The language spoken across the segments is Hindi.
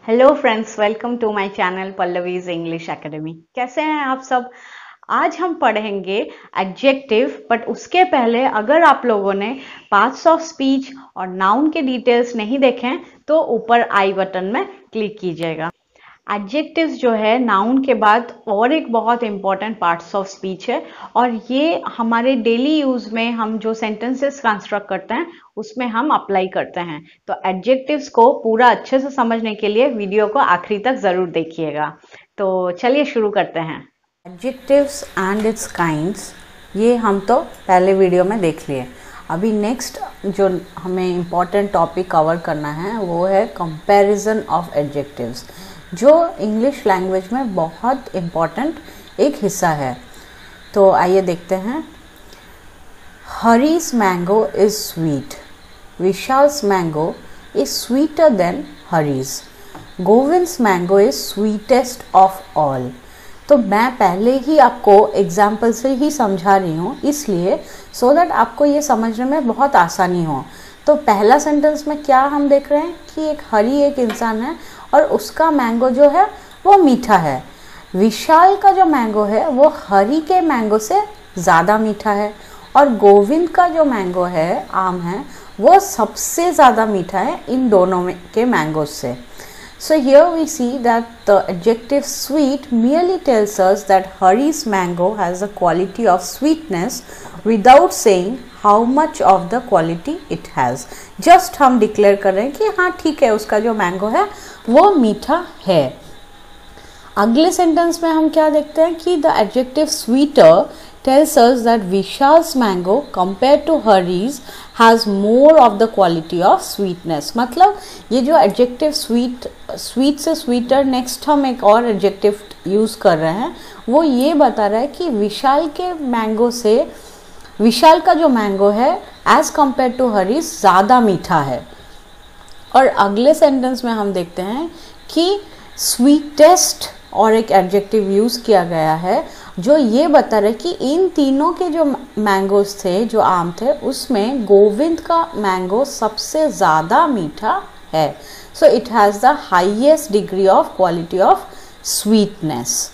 Hello friends, welcome to my channel Pallavi's English academy. कैसे हैं आप सब? आज हम पढ़ेंगे एडजेक्टिव, बट उसके पहले अगर आप लोगों ने पार्ट्स ऑफ स्पीच और नाउन के डिटेल्स नहीं देखे हैं तो ऊपर आई बटन में क्लिक कीजिएगा। एडजेक्टिव्स जो है नाउन के बाद और एक बहुत इंपॉर्टेंट पार्ट्स ऑफ स्पीच है, और ये हमारे डेली यूज में हम जो सेंटेंसेस कंस्ट्रक्ट करते हैं उसमें हम अप्लाई करते हैं। तो एडजेक्टिव्स को पूरा अच्छे से समझने के लिए वीडियो को आखिरी तक जरूर देखिएगा। तो चलिए शुरू करते हैं। एडजेक्टिव्स एंड इट्स काइंड्स, ये हम तो पहले वीडियो में देख लिए। अभी नेक्स्ट जो हमें इम्पॉर्टेंट टॉपिक कवर करना है वो है कंपैरिजन ऑफ एडजेक्टिव्स, जो इंग्लिश लैंग्वेज में बहुत इम्पॉर्टेंट एक हिस्सा है। तो आइए देखते हैं। Hari's mango is sweet, Vishal's mango is sweeter than Hari's, Govind's mango is sweetest of all. तो मैं पहले ही आपको एग्जाम्पल से ही समझा रही हूँ, इसलिए सो दैट आपको ये समझने में बहुत आसानी हो। तो पहला सेंटेंस में क्या हम देख रहे हैं कि एक हरी एक इंसान है और उसका मैंगो जो है वो मीठा है। विशाल का जो मैंगो है वो हरी के मैंगो से ज़्यादा मीठा है, और गोविंद का जो मैंगो है, आम है, वो सबसे ज़्यादा मीठा है इन दोनों में के मैंगो से। So here we see that the adjective sweet merely tells us that Hari's mango has a quality of sweetness without saying how much of the quality it has. Just हम declare कर रहे हैं कि हाँ ठीक है, उसका जो मैंगो है वो मीठा है। अगले सेंटेंस में हम क्या देखते हैं कि the adjective sweeter tells us that Vishal's mango compared to Hari's has more of the quality of sweetness। मतलब ये जो एडजेक्टिव स्वीट से स्वीटर, नेक्स्ट हम एक और एडजेक्टिव यूज़ कर रहे हैं, वो ये बता रहा है कि विशाल के मैंगो से, विशाल का जो मैंगो है एज कम्पेयर टू हरी's ज़्यादा मीठा है। और अगले सेंटेंस में हम देखते हैं कि स्वीटेस्ट और एक एडजेक्टिव यूज़ किया गया है जो ये बता रहा है कि इन तीनों के जो मैंगोज थे, जो आम थे, उसमें गोविंद का मैंगो सबसे ज़्यादा मीठा है। So it has the highest degree of quality of sweetness.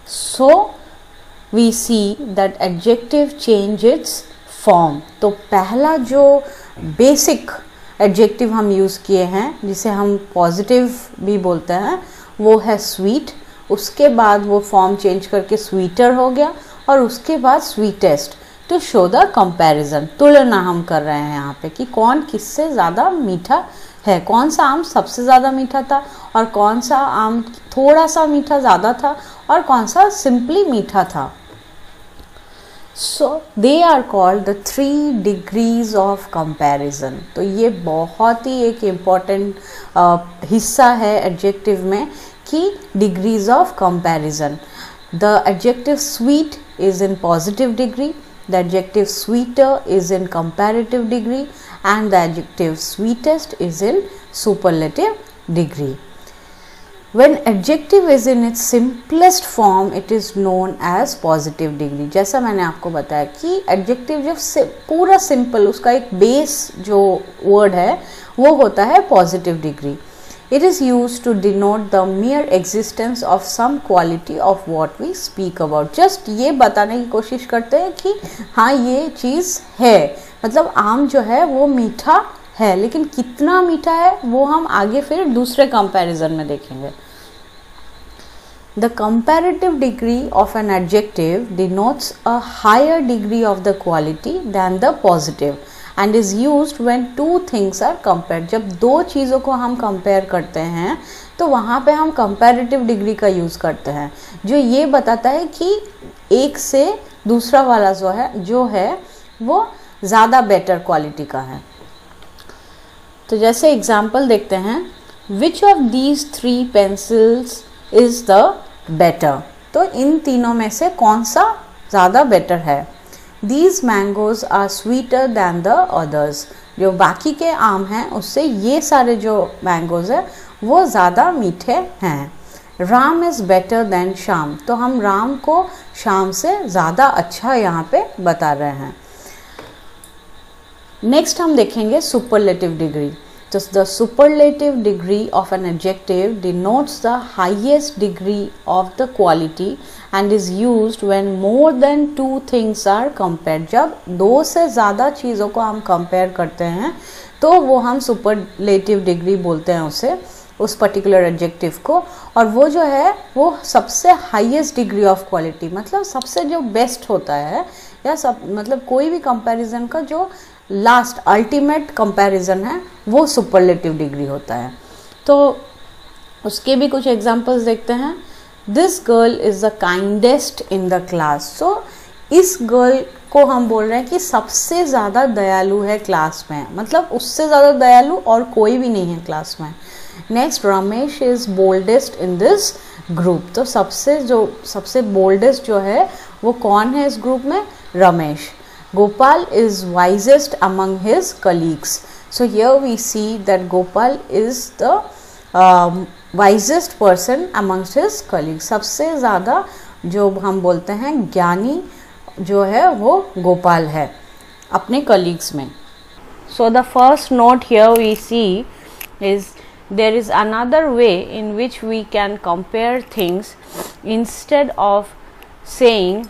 So we see that adjective change its form. तो पहला जो बेसिक एडजेक्टिव हम यूज़ किए हैं, जिसे हम पॉजिटिव भी बोलते हैं, वो है स्वीट। उसके बाद वो फॉर्म चेंज करके स्वीटर हो गया, और उसके बाद sweetest, to show the comparison. तुलना हम कर रहे हैं यहाँ पे कि कौन किससे ज़्यादा मीठा है, कौन सा आम सबसे ज़्यादा मीठा था और कौन सा आम थोड़ा सा मीठा ज़्यादा था और कौन सा सिंपली मीठा था। So they are called the 3 degrees of comparison. तो ये बहुत ही एक इम्पॉर्टेंट हिस्सा है एडजेक्टिव में कि degrees of comparison. The adjective sweet is in positive degree, the adjective sweeter is in comparative degree, and the adjective sweetest is in superlative degree. When adjective is in its simplest form, it is known as positive degree। जैसा मैंने आपको बताया कि adjective जब पूरा simple, उसका एक base जो word है वो होता है positive degree। It is used to denote the mere existence of some quality of what we speak about। Just ये बताने की कोशिश करते हैं कि हाँ ये चीज़ है, मतलब आम जो है वो मीठा है, लेकिन कितना मीठा है वो हम आगे फिर दूसरे कंपैरिजन में देखेंगे। The comparative degree of an adjective denotes a higher degree of the quality than the positive and is used when two things are compared। जब दो चीज़ों को हम कंपेयर करते हैं तो वहाँ पे हम comparative degree का यूज़ करते हैं, जो ये बताता है कि एक से दूसरा वाला जो है वो ज़्यादा बेटर क्वालिटी का है। तो जैसे एग्जाम्पल देखते हैं, which of these 3 pencils is the better. तो इन तीनों में से कौन सा ज़्यादा बेटर है। These mangoes are sweeter than the others. जो बाकी के आम हैं उससे ये सारे जो मैंगोज है वो ज़्यादा मीठे हैं। Ram is better than Shyam. तो हम राम को श्याम से ज़्यादा अच्छा यहाँ पे बता रहे हैं। नेक्स्ट हम देखेंगे superlative degree. Just the superlative degree of an adjective denotes the highest degree of the quality and is used when more than two things are compared. जब दो से ज़्यादा चीज़ों को हम कंपेयर करते हैं तो वो हम सुपरलेटिव डिग्री बोलते हैं उसे, उस पर्टिकुलर एडजेक्टिव को। और वो जो है वो सबसे हाईएस्ट डिग्री ऑफ क्वालिटी, मतलब सबसे जो बेस्ट होता है, या सब मतलब कोई भी कंपैरिजन का जो लास्ट अल्टीमेट कंपैरिजन है वो सुपरलेटिव डिग्री होता है। तो उसके भी कुछ एग्जांपल्स देखते हैं। This girl is the kindest in the class. So इस गर्ल को हम बोल रहे हैं कि सबसे ज़्यादा दयालु है क्लास में, मतलब उससे ज़्यादा दयालु और कोई भी नहीं है क्लास में। Next, Ramesh is boldest in this group. तो सबसे बोल्डेस्ट जो है वो कौन है इस ग्रुप में? Ramesh. Gopal is wisest among his colleagues. So here we see that Gopal is the wisest person amongst his colleagues. सबसे ज़्यादा जो हम बोलते हैं ज्ञानी जो है वो गोपाल है अपने colleagues में। So the first note here we see is there is another way in which we can compare things. Instead of saying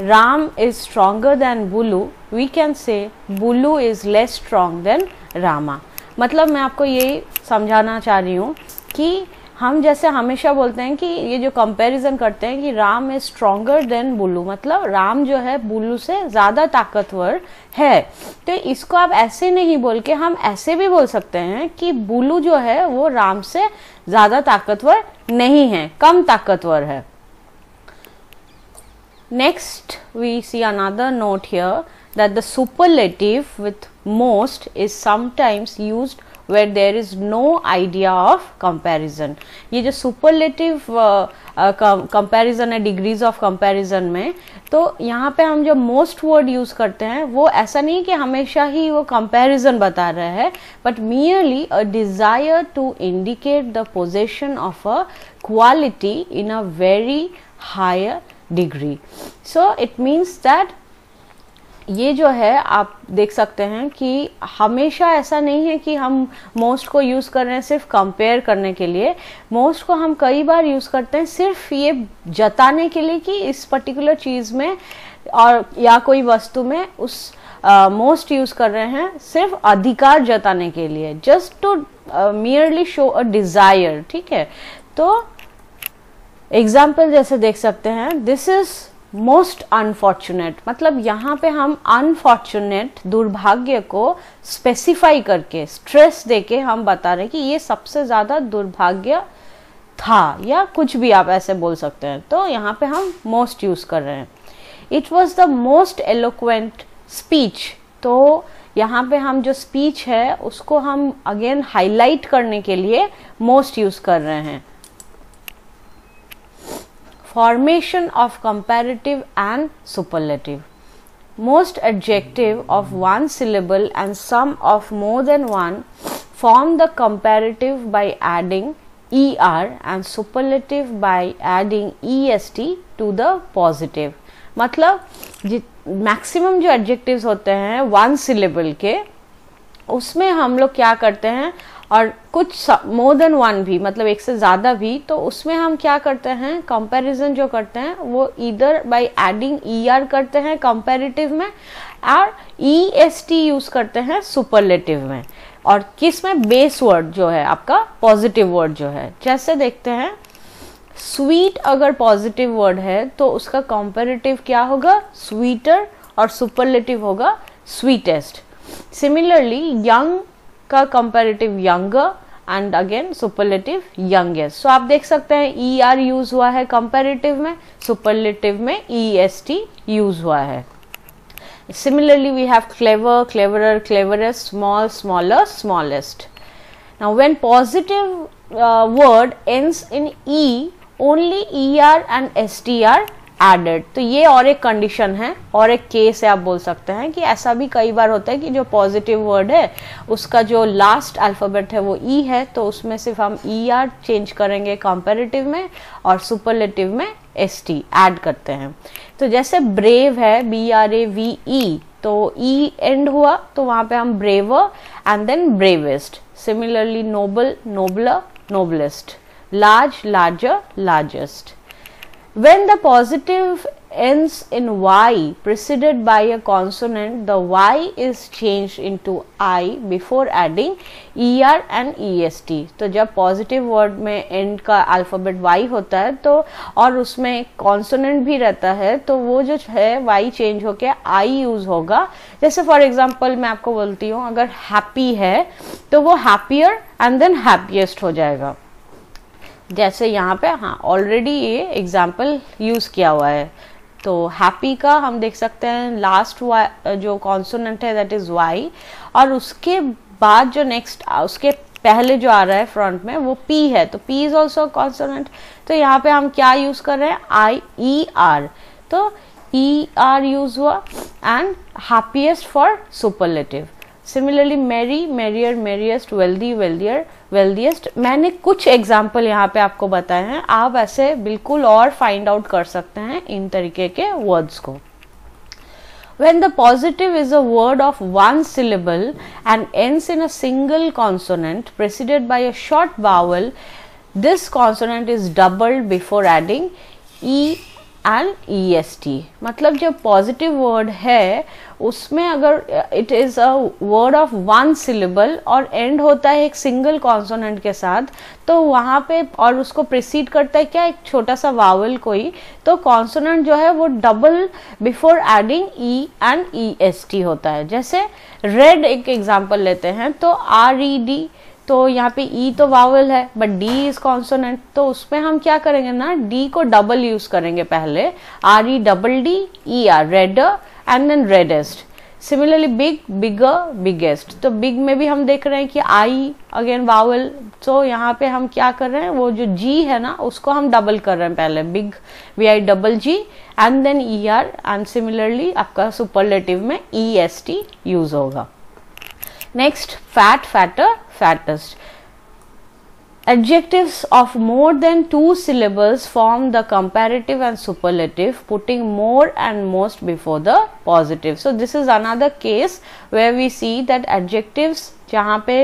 Ram is stronger than Bulu, we can say Bulu is less strong than Rama. मतलब मैं आपको ये समझाना चाह रही हूँ कि हम जैसे हमेशा बोलते हैं कि ये जो कंपैरिजन करते हैं कि Ram is stronger than blue, मतलब राम जो है बुलू से ज़्यादा ताकतवर है। तो इसको आप ऐसे नहीं बोल के हम ऐसे भी बोल सकते हैं कि बुलू जो है वो राम से ज़्यादा ताकतवर नहीं है, कम ताकतवर है। Next, we see another note here that the superlative with most is sometimes used where there is no idea of comparison. ये जो superlative comparison है degrees of comparison में, तो यहाँ पे हम जो most word use करते हैं वो ऐसा नहीं कि हमेशा ही वो comparison बता रहा है, but merely a desire to indicate the possession of a quality in a very higher degree. So it means that ये जो है आप देख सकते हैं कि हमेशा ऐसा नहीं है कि हम मोस्ट को यूज़ कर रहे हैं सिर्फ कंपेयर करने के लिए। मोस्ट को हम कई बार यूज़ करते हैं सिर्फ ये जताने के लिए कि इस पर्टिकुलर चीज़ में और या कोई वस्तु में उस मोस्ट यूज़ कर रहे हैं सिर्फ अधिकार जताने के लिए, just to merely show a desire. ठीक है, तो एग्जाम्पल जैसे देख सकते हैं, दिस इज मोस्ट अनफॉर्चुनेट, मतलब यहाँ पे हम अनफॉर्चुनेट दुर्भाग्य को स्पेसिफाई करके स्ट्रेस देके हम बता रहे हैं कि ये सबसे ज़्यादा दुर्भाग्य था, या कुछ भी आप ऐसे बोल सकते हैं। तो यहाँ पे हम मोस्ट यूज़ कर रहे हैं। It was the most eloquent speech, तो यहाँ पे हम जो स्पीच है उसको हम अगेन हाईलाइट करने के लिए मोस्ट यूज़ कर रहे हैं। Formation of comparative and superlative. Most adjective of one syllable and some of more than one form the comparative by adding er and superlative by adding est to the positive. मतलब मैक्सिमम जो एडजेक्टिव्स होते हैं वन सिलेबल के, उसमें हम लोग क्या करते हैं, और कुछ मोर देन वन भी, मतलब एक से ज़्यादा भी, तो उसमें हम क्या करते हैं, कंपैरिजन जो करते हैं वो इधर बाय एडिंग er करते हैं कंपैरेटिव में, और est यूज़ करते हैं सुपरलेटिव में। और किस में? बेस वर्ड जो है आपका पॉजिटिव वर्ड जो है। जैसे देखते हैं, स्वीट अगर पॉजिटिव वर्ड है तो उसका कंपैरेटिव क्या होगा? स्वीटर, और सुपरलेटिव होगा स्वीटेस्ट। सिमिलरली यंग का comparative younger and again superlative youngest. So आप देख सकते हैं er यूज हुआ है कंपैरेटिव में, सुपरलेटिव में est यूज हुआ है। Similarly we have clever, cleverer, cleverest, small, smaller, smallest. Now when positive word ends in e, only er and st are added. तो ये और एक कंडीशन है और एक केस है, आप बोल सकते हैं कि ऐसा भी कई बार होता है कि जो पॉजिटिव वर्ड है उसका जो लास्ट अल्फाबेट है वो ई है, तो उसमें सिर्फ हम er चेंज करेंगे कंपैरेटिव में, और सुपरलेटिव में st ऐड करते हैं। तो जैसे ब्रेव है BRAVE, तो ई एंड हुआ तो वहां पे हम braver and then bravest. Similarly noble, nobler, noblest, large, larger, largest. When the positive ends in y preceded by a consonant, the y is changed into I before adding er and est. तो जब पॉजिटिव वर्ड में एंड का अल्फाबेट y होता है तो और उसमें कॉन्सोनेंट भी रहता है तो वो जो है y चेंज होके I यूज होगा. जैसे फॉर एग्जांपल मैं आपको बोलती हूँ अगर हैप्पी है तो वो हैप्पियर एंड देन हैप्पीएस्ट हो जाएगा. जैसे यहाँ पे हाँ ऑलरेडी ये एग्जाम्पल यूज किया हुआ है. तो हैप्पी का हम देख सकते हैं लास्ट जो कॉन्सोनेंट है दैट इज वाई और उसके बाद जो नेक्स्ट उसके पहले जो आ रहा है फ्रंट में वो पी है तो पी इज ऑल्सो कॉन्सोनेंट. तो यहाँ पे हम क्या यूज कर रहे हैं आई ई आर. तो ई आर यूज हुआ and happiest for superlative. Similarly merry, merrier, merriest, wealthy, wealthier, wealthiest. मैंने कुछ एग्जाम्पल यहाँ पे आपको बताए हैं, आप ऐसे बिल्कुल और फाइंड आउट कर सकते हैं इन तरीके के वर्ड्स को. When the positive is a word of one syllable and ends in a single consonant preceded by a short vowel, this consonant is doubled before adding e and est. मतलब जब पॉजिटिव वर्ड है उसमें अगर it is a word of one syllable और एंड होता है एक सिंगल कॉन्सोनेंट के साथ तो वहां पे और उसको प्रिसीड करता है क्या एक छोटा सा वावल कोई तो कॉन्सोनेंट जो है वो double before adding E and E S T होता है. जैसे रेड एक एग्जांपल लेते हैं तो आर ई डी तो यहाँ पे ई तो वावल है बट डी इज कॉन्सोनेंट तो उसमें हम क्या करेंगे ना डी को डबल यूज करेंगे पहले R E double D E R redder and then reddest. Similarly big, bigger, biggest. तो बिग में भी हम देख रहे हैं कि आई अगेन वावल तो यहाँ पे हम क्या कर रहे हैं वो जो जी है ना उसको हम डबल कर रहे हैं पहले big B I double G and then E R and similarly आपका सुपरलेटिव में ई एस टी यूज होगा. Next, fat, fatter, fattest. Adjectives of more than two syllables form the comparative and superlative, putting more and most before the positive. So this is another case where we see that adjectives जहाँ पे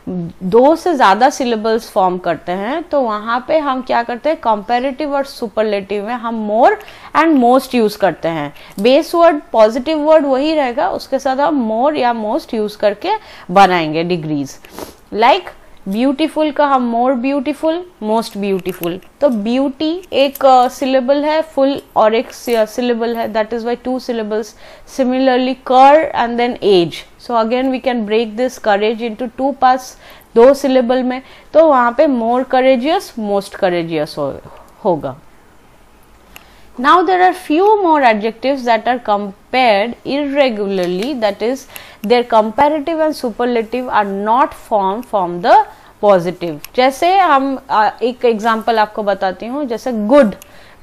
दो से ज़्यादा syllables फॉर्म करते हैं तो वहाँ पे हम क्या करते हैं कंपैरेटिव और सुपरलेटिव में हम मोर एंड मोस्ट यूज करते हैं. बेस वर्ड पॉजिटिव वर्ड वही रहेगा उसके साथ हम मोर या मोस्ट यूज करके बनाएंगे डिग्रीज. लाइक ब्यूटीफुल का हम मोर ब्यूटीफुल, मोस्ट ब्यूटीफुल. तो ब्यूटी एक सिलेबल है फुल और एक सिलेबल है that is why two syllables. Similarly cour and then age. So again we can break this courage into two parts दो सिलेबल में तो वहां पे मोर करेजियस मोस्ट करेजियस होगा. Now there are few more adjectives that are compared irregularly, that is their comparative and superlative are not formed from the positive. जैसे हम एक एग्जांपल आपको बताती हूँ जैसे गुड.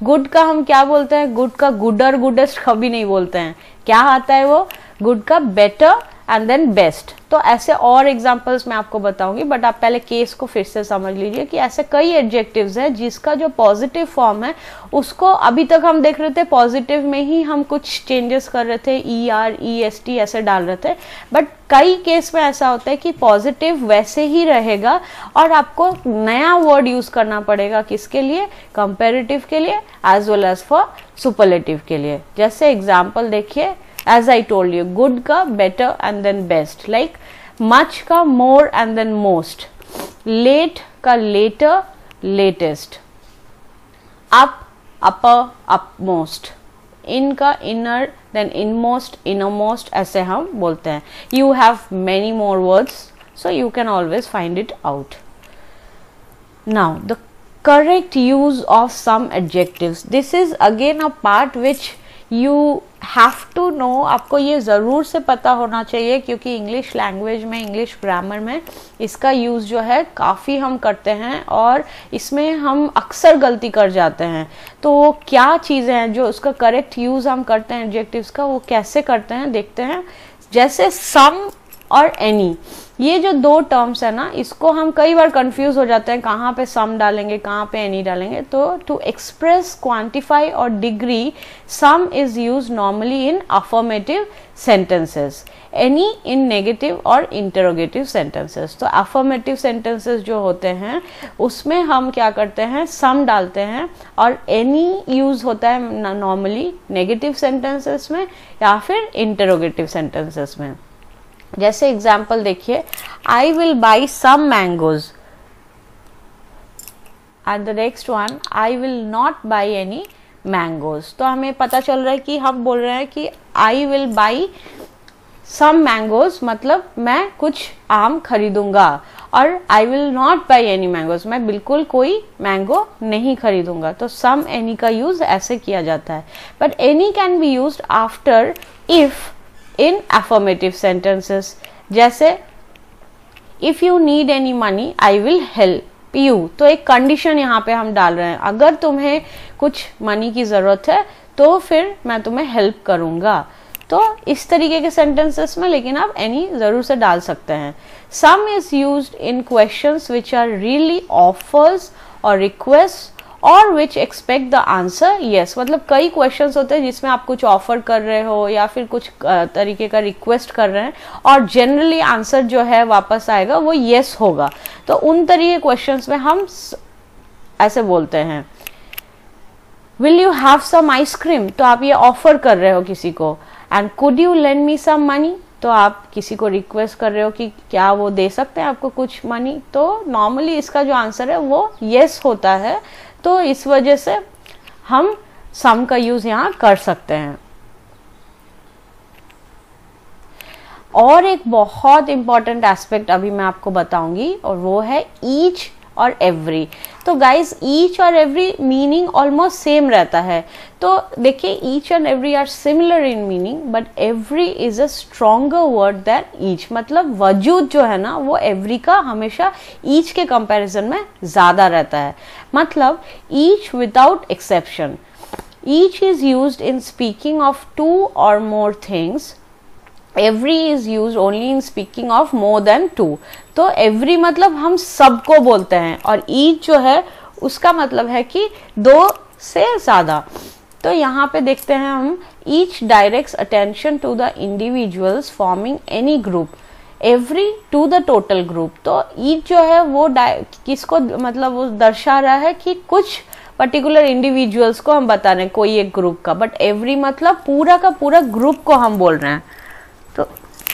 गुड का हम क्या बोलते हैं गुड का गुडर गुडेस्ट कभी नहीं बोलते हैं. क्या आता है वो गुड का बेटर एंड देन बेस्ट. तो ऐसे और एग्जांपल्स मैं आपको बताऊंगी बट आप पहले केस को फिर से समझ लीजिए कि ऐसे कई एडजेक्टिव्स हैं जिसका जो पॉजिटिव फॉर्म है उसको अभी तक हम देख रहे थे पॉजिटिव में ही हम कुछ चेंजेस कर रहे थे E R E S T ऐसे डाल रहे थे बट कई केस में ऐसा होता है कि पॉजिटिव वैसे ही रहेगा और आपको नया वर्ड यूज करना पड़ेगा किसके लिए कंपेरेटिव के लिए as well as for superlative के लिए. जैसे एग्जाम्पल देखिए as I told you good का better and then best, like much का more and then most, late का later latest, up upper upmost, in का inner then inmost innermost ऐसे हम बोलते हैं. You have many more words so you can always find it out. Now the correct use of some adjectives. This is again a part which you have to know. आपको ये ज़रूर से पता होना चाहिए क्योंकि इंग्लिश लैंग्वेज में इंग्लिश ग्रामर में इसका यूज़ जो है काफ़ी हम करते हैं और इसमें हम अक्सर गलती कर जाते हैं. तो वो क्या चीज़ें हैं जो उसका करेक्ट यूज़ हम करते हैं एडजेक्टिव्स का वो कैसे करते हैं देखते हैं. जैसे सम और एनी, ये जो दो टर्म्स है ना, इसको हम कई बार कंफ्यूज हो जाते हैं, कहाँ पे सम डालेंगे, कहाँ पे एनी डालेंगे। तो टू एक्सप्रेस, क्वांटिफाई और degree, some is use normally in affirmative sentences, any in negative और इंटरोगेटिव सेंटेंसेस। तो अफर्मेटिव सेंटेंसेस जो होते हैं उसमें हम क्या करते हैं, सम डालते हैं, और एनी यूज होता है नॉर्मली नेगेटिव सेंटेंसेस में या फिर इंटरोगेटिव सेंटेंसेस में। जैसे एग्जाम्पल देखिए, I will buy some mangoes and the next one, I will not buy any mangoes. तो हमें पता चल रहा है कि हम बोल रहे हैं कि I will buy some mangoes, मतलब मैं कुछ आम खरीदूंगा, और I will not buy any mangoes, मैं बिल्कुल कोई मैंगो नहीं खरीदूंगा। तो सम एनी का यूज ऐसे किया जाता है। But any can be used after if in affirmative sentences. जैसे if you need any money I will help you, तो एक कंडीशन यहाँ पे हम डाल रहे हैं, अगर तुम्हें कुछ मनी की जरूरत है तो फिर मैं तुम्हें हेल्प करूंगा। तो इस तरीके के सेंटेंसेस में लेकिन आप एनी जरूर से डाल सकते हैं। Some is used in questions which are really offers और रिक्वेस्ट और which expect the answer yes, मतलब कई क्वेश्चंस होते हैं जिसमें आप कुछ ऑफर कर रहे हो या फिर कुछ तरीके का रिक्वेस्ट कर रहे हैं और जनरली आंसर जो है वापस आएगा वो यस होगा। तो उन तरीके क्वेश्चंस में हम ऐसे बोलते हैं, will you have some ice cream, तो आप ये ऑफर कर रहे हो किसी को। And could you lend me some money, तो आप किसी को रिक्वेस्ट कर रहे हो कि क्या वो दे सकते हैं आपको कुछ मनी। तो नॉर्मली इसका जो आंसर है वो यस होता है। तो इस वजह से हम सम का यूज यहां कर सकते हैं। और एक बहुत इंपॉर्टेंट एस्पेक्ट अभी मैं आपको बताऊंगी और वो है ईच और एवरी। तो गाइज ईच और एवरी मीनिंग ऑलमोस्ट सेम रहता है। तो देखिए each and every are similar in meaning but every is a stronger word than each, मतलब वजूद जो है ना वो एवरी का हमेशा ईच के कंपैरिजन में ज्यादा रहता है। मतलब each without exception, each is used in speaking of two और more things, every is used only in speaking of more than two। तो every मतलब हम सबको बोलते हैं और each जो है उसका मतलब है कि दो से ज्यादा। तो यहाँ पे देखते हैं हम, each directs attention to the individuals forming any group, every to the total group। तो each जो है वो किसको मतलब वो दर्शा रहा है कि कुछ पर्टिकुलर इंडिविजुअल्स को हम बता रहे हैं कोई एक ग्रुप का, बट एवरी मतलब पूरा का पूरा ग्रुप को हम बोल रहे हैं। तो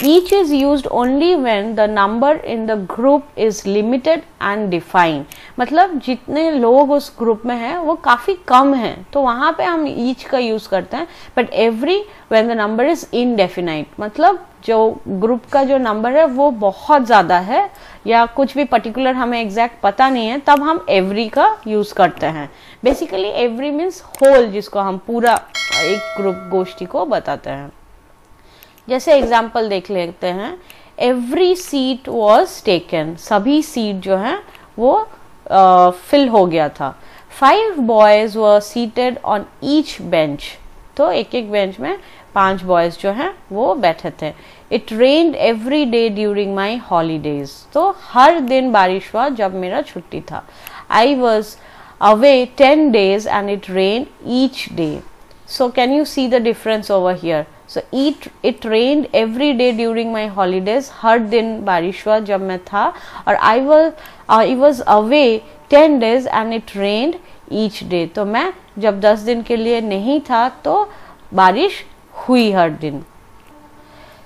each is used only when the number in the group is limited and defined, मतलब जितने लोग उस ग्रुप में हैं वो काफी कम हैं तो वहां पे हम each का यूज करते हैं। But every when the number is indefinite, मतलब जो ग्रुप का जो नंबर है वो बहुत ज्यादा है या कुछ भी पर्टिकुलर हमें एग्जैक्ट पता नहीं है, तब हम every का यूज करते हैं। बेसिकली every मीन्स होल, जिसको हम पूरा एक ग्रुप गोष्ठी को बताते हैं। जैसे एग्जाम्पल देख लेते हैं, एवरी सीट वॉज टेकन, सभी सीट जो है वो फिल हो गया था। 5 boys were seated on each bench, तो एक एक बेंच में 5 बॉयज जो हैं वो बैठे थे। It rained every day during my holidays, तो हर दिन बारिश हुआ जब मेरा छुट्टी था। I was away 10 days and it rained each day। So can you see the difference over here? So it rained every day during my holidays, हर दिन बारिश हुआ जब मैं था, और I was away 10 days and it rained each day। तो मैं जब 10 दिन के लिए नहीं था तो बारिश हुई हर दिन।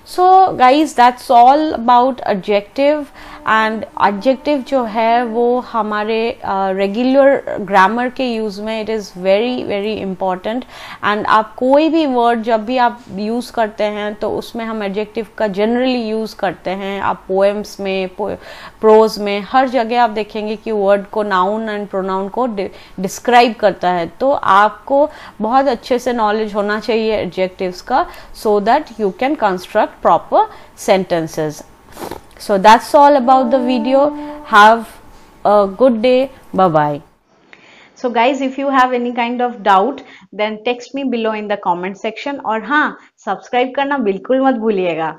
So guys that's all about adjective, and adjective जो है वो हमारे रेगुलर ग्रामर के यूज में it is very very important. And आप कोई भी वर्ड जब भी आप यूज करते हैं तो उसमें हम एडजेक्टिव का जनरली यूज करते हैं। आप पोएम्स में, प्रोज में, हर जगह आप देखेंगे कि वर्ड को नाउन एंड प्रोनाउन को डिस्क्राइब करता है। तो आपको बहुत अच्छे से नॉलेज होना चाहिए एडजेक्टिव्स का, so that you can construct proper sentences। So that's all about the video. Have a good day. Bye bye. So guys, if you have any kind of doubt then text me below in the comment section, और हाँ, सब्सक्राइब करना बिल्कुल मत भूलिएगा।